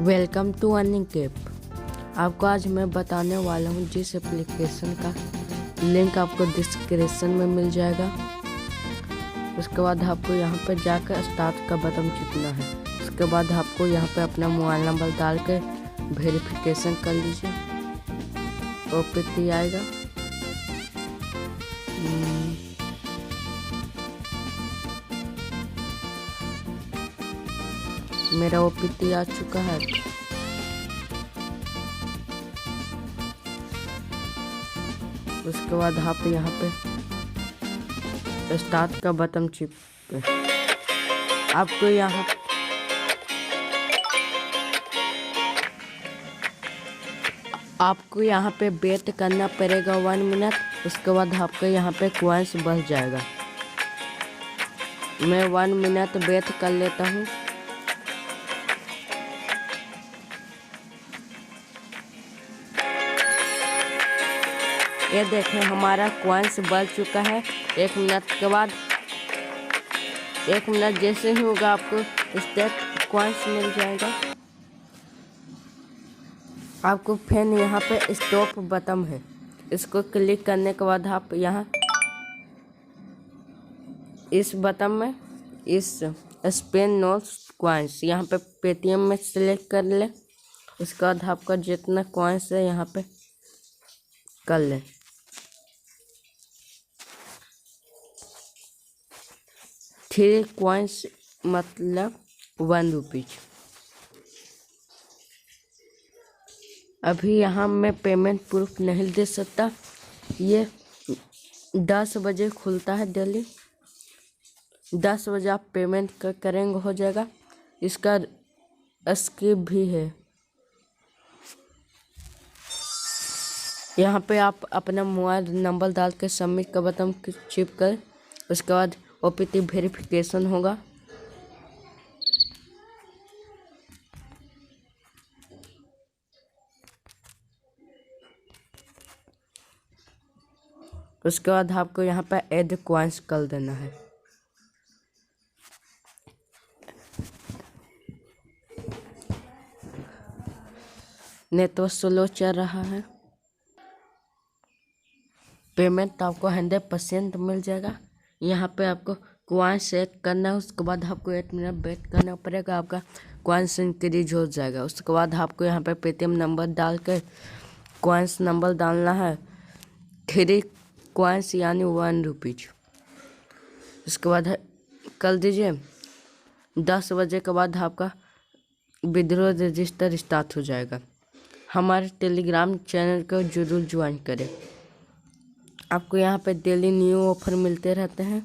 Welcome to earning app. आपको आज मैं बताने वाला हूँ जिस एप्लीकेशन का लिंक आपको डिस्क्रिप्शन में मिल जाएगा। उसके बाद आपको यहाँ पर जाकर स्टार्ट का बटन चिपना है। उसके बाद आपको यहाँ पे अपना मोबाइल नंबर डाल के वेरिफिकेशन कर लीजिए। OTP आएगा। मेरा OTP आ चुका है। उसके बाद आप यहाँ पे स्टार्ट का बटन चिप आपको यहाँ पे वेट करना पड़ेगा 1 मिनट। उसके बाद आपका यहाँ पे कॉइन्स बढ़ जाएगा। मैं 1 मिनट वेट कर लेता हूँ। ये देखें हमारा कॉइन्स बढ़ चुका है। 1 मिनट के बाद 1 मिनट जैसे ही होगा आपको स्टेट कॉइन्स मिल जाएगा। आपको फिर यहाँ पे स्टॉप बटन है, इसको क्लिक करने के बाद आप यहाँ इस बटन में इस स्पेन नो कॉइन्स यहाँ पे पेटीएम में सेलेक्ट कर ले। उसके बाद आपका जितना कॉइन्स है यहाँ पे कर ले। थ्री कॉइन्स मतलब 1 रुपीज। अभी यहाँ मैं पेमेंट प्रूफ नहीं दे सकता। ये 10 बजे खुलता है डेली। 10 बजे आप पेमेंट करेंगे हो जाएगा। इसका स्किप भी है। यहाँ पे आप अपना मोबाइल नंबर डाल के सबमिट का बटन चिप कर। उसके बाद OTP वेरिफिकेशन होगा। उसके बाद आपको यहाँ पे ऐड कॉइन्स कर देना है। नेटवर्क स्लो चल रहा है। पेमेंट आपको 100% मिल जाएगा। यहाँ पे आपको कॉइन्स सेट करना है। उसके बाद आपको 1 मिनट वेट करना पड़ेगा। आपका कॉइन्स इंक्रीज हो जाएगा। उसके बाद आपको यहाँ पे पेटीएम नंबर डाल के कॉइन्स नंबर डालना है। 3 कॉइन्स यानी 1 रुपीज। उसके बाद कर दीजिए। 10 बजे के बाद आपका विड्रॉ रजिस्टर स्टार्ट हो जाएगा। हमारे टेलीग्राम चैनल को जरूर ज्वाइन करें। आपको यहाँ पे डेली न्यू ऑफर मिलते रहते हैं।